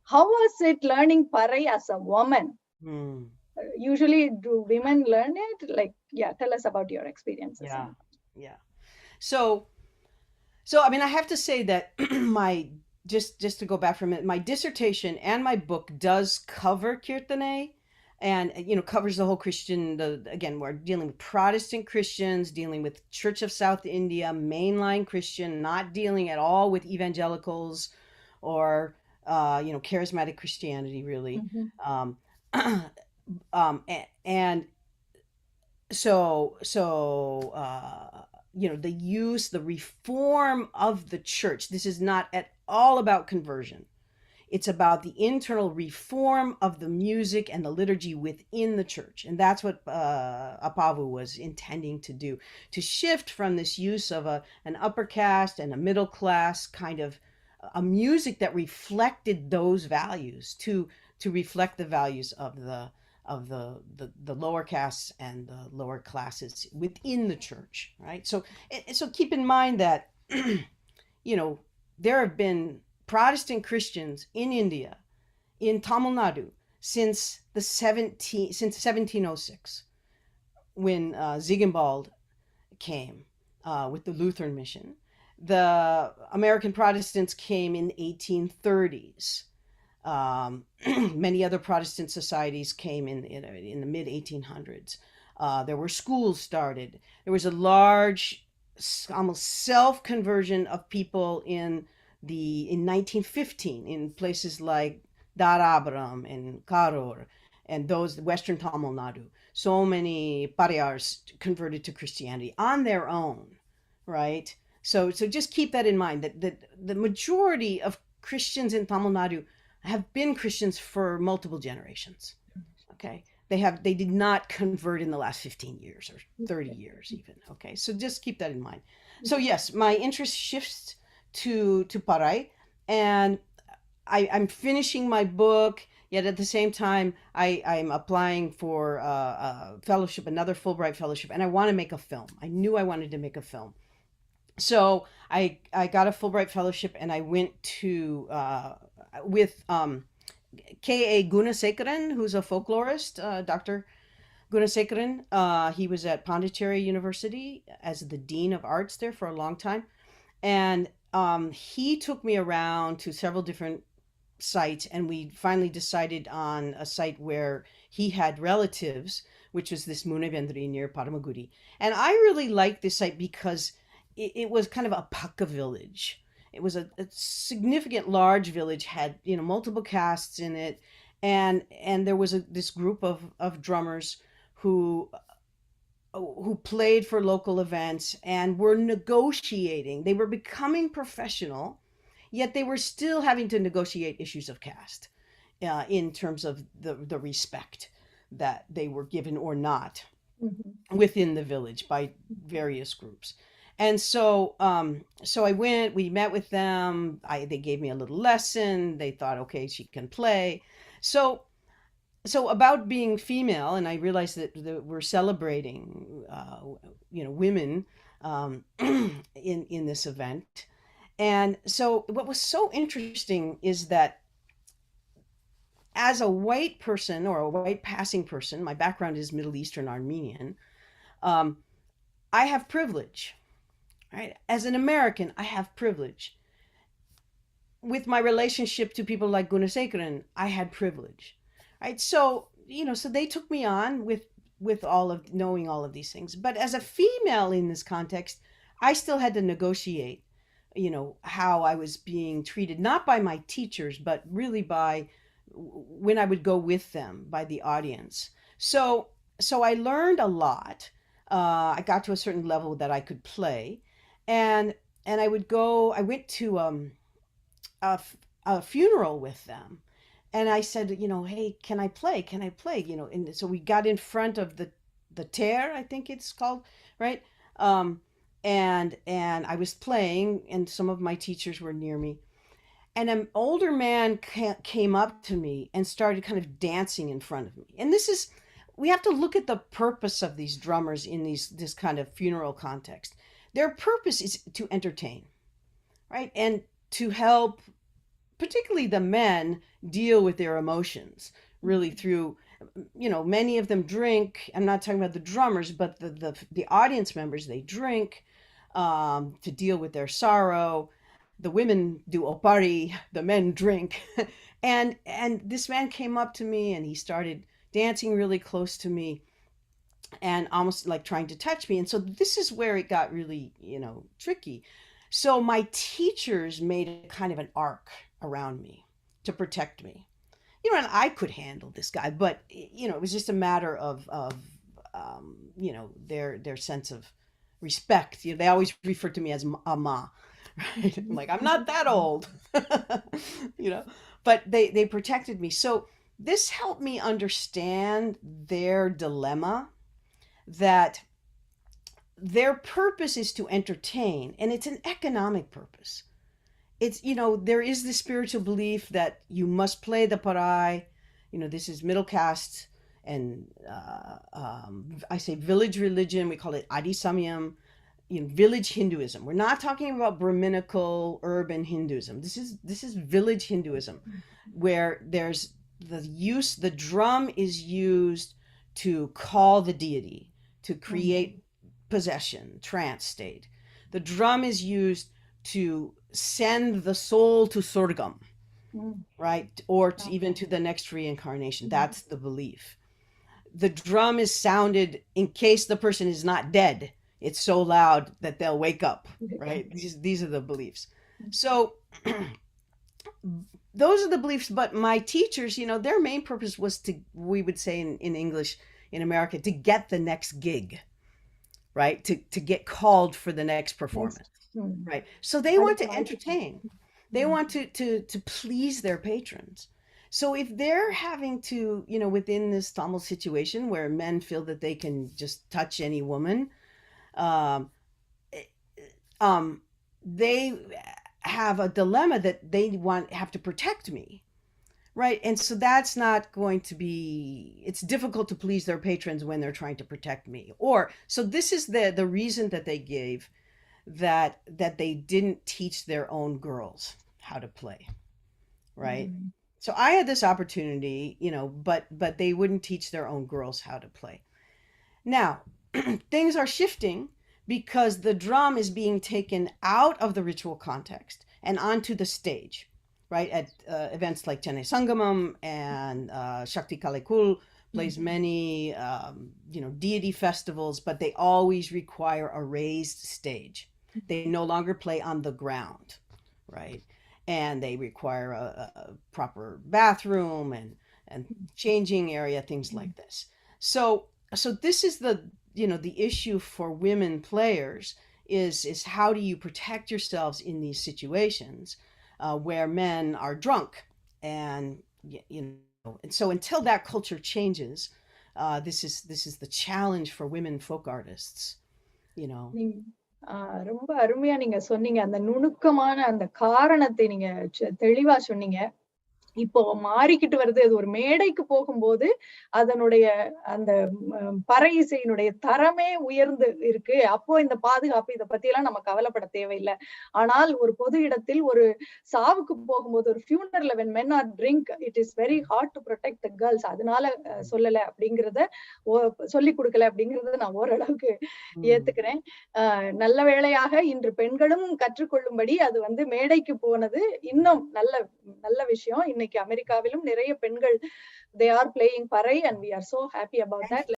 how was it learning Parai as a woman? Usually, do women learn it? Like, yeah, tell us about your experiences. Yeah, yeah. So, so I mean, I have to say that my just to go back for a minute, my dissertation and my book does cover Kirtane, and covers the whole Christian. Again, we're dealing with Protestant Christians, dealing with Church of South India, mainline Christian, not dealing at all with evangelicals or charismatic Christianity, really. Mm-hmm. Um, and the use, the reform of the church. This is not at all about conversion. It's about the internal reform of the music and the liturgy within the church. And that's what Apavu was intending to do, to shift from this use of an upper caste and a middle class kind of a music that reflected those values to reflect the values of the lower castes and the lower classes within the church, right? So keep in mind that there have been Protestant Christians in India, in Tamil Nadu, since 1706, when Ziegenbald came with the Lutheran mission. The American Protestants came in 1830s. Many other Protestant societies came in the mid 1800s. There were schools started. There was a large, almost self conversion of people in 1915 in places like Darabram and Karur and those Western Tamil Nadu. So many Pariyars converted to Christianity on their own, right? So just keep that in mind, that the majority of Christians in Tamil Nadu have been Christians for multiple generations. Okay. They did not convert in the last 15 years or 30 years even. Okay. So just keep that in mind. So yes, my interest shifts to Parai, and I'm finishing my book. Yet at the same time, I'm applying for a fellowship, another Fulbright fellowship, and I want to make a film. I knew I wanted to make a film. So I got a Fulbright fellowship, and I went to with K.A. Gunasekaran, who's a folklorist, Dr. Gunasekaran. He was at Pondicherry University as the Dean of Arts there for a long time. And he took me around to several different sites, and we finally decided on a site where he had relatives, which was this Munevendri near Paramagudi. And I really liked this site because it was kind of a Paka village. It was a significant large village, had multiple castes in it, and there was this group of drummers who played for local events and were negotiating. They were becoming professional, yet they were still having to negotiate issues of caste in terms of the respect that they were given or not within the village by various groups. And so I went. We met with them. They gave me a little lesson. They thought, okay, she can play. So about being female, and I realized that we're celebrating, women in this event. And so what was so interesting is that as a white person or a white passing person, my background is Middle Eastern Armenian. Um, I have privilege, right? As an American, I have privilege. With my relationship to people like Gunasekaran, I had privilege, right? So they took me on with all of knowing all of these things. But as a female in this context, I still had to negotiate, how I was being treated, not by my teachers, but really by when I would go with them, by the audience. So I learned a lot. I got to a certain level that I could play, and I would go. I went to a, a funeral with them, and I said, hey, can I play? Can I play? And so we got in front of the tear, I think it's called, right? And I was playing, and some of my teachers were near me, and an older man came up to me and started kind of dancing in front of me. And we have to look at the purpose of these drummers in this kind of funeral context. Their purpose is to entertain, right? And to help particularly the men, deal with their emotions really through, many of them drink. I'm not talking about the drummers, but the audience members, they drink to deal with their sorrow. The women do opari, the men drink. and this man came up to me and he started dancing really close to me and almost like trying to touch me. And so this is where it got really, tricky. So my teachers made a kind of an arc around me to protect me. And I could handle this guy, but it was just a matter of their sense of respect. They always refer to me as a ma, right? I'm like, I'm not that old, but they protected me. So this helped me understand their dilemma, that their purpose is to entertain, and it's an economic purpose. It's, there is the spiritual belief that you must play the parai. This is middle caste, and I say village religion. We call it Adi Samyam, village Hinduism. We're not talking about Brahminical urban Hinduism. This is village Hinduism, where there's the drum is used to call the deity, to create possession, trance state. The drum is used to send the soul to Sorgam, right? Or even to the next reincarnation. That's the belief. The drum is sounded in case the person is not dead. It's so loud that they'll wake up, right? These are the beliefs. So those are the beliefs, but my teachers, their main purpose was to, we would say in English, in America, to get the next gig, right? To get called for the next performance. Right. So they want to entertain. They want to please their patrons. So if they're having to, within this Tamil situation where men feel that they can just touch any woman, they have a dilemma that they have to protect me. Right. And so that's not going to be, it's difficult to please their patrons when they're trying to protect me. So this is the reason that they gave, that they didn't teach their own girls how to play, right? So I had this opportunity, but they wouldn't teach their own girls how to play. Now, things are shifting because the drum is being taken out of the ritual context and onto the stage, right? At events like Chennai Sangamam, and Shakti Kalekul plays many, deity festivals, but they always require a raised stage. They no longer play on the ground, right? And they require a proper bathroom and changing area, things like this. So this is the issue for women players is how do you protect yourselves in these situations where men are drunk, and and so until that culture changes, this is the challenge for women folk artists, ரொம்ப அருமையா நீங்க சொன்னீங்க. அந்த நுணுக்கமான அந்த காரணத்தை நீங்க தெளிவா சொன்னீங்க. இப்போ மாறிக்கிட்டு வருது. அது ஒரு மேடைக்கு போகும்போது அதனுடைய அந்த பறை இசையினுடைய தரமே உயர்ந்து இருக்கு. அப்போ இந்த பாதுகாப்பு இத பத்தி எல்லாம் நம்ம கவலைப்பட தேவையில்ல. ஆனால் ஒரு பொது இடத்தில் ஒரு சாவுக்கு போகும்போது, ஒரு ஃபியூனரல்ல when men are drink, it is very hard to protect the girls. அதனால சொல்லல அப்படிங்கறத சொல்லி கொடுக்கல அப்படிங்கறத நான் ஓரளவுக்கு ஏத்துக்கிறேன். நல்ல வேளையாக இன்று பெண்களும் கற்றுக்கொள்ளும்படி அது மேடைக்கு போனது இன்னும் நல்ல விஷயம். இன்னைக்கு அமெரிக்காவிலும் நிறைய பெண்கள் they are playing parai and we are so happy about that.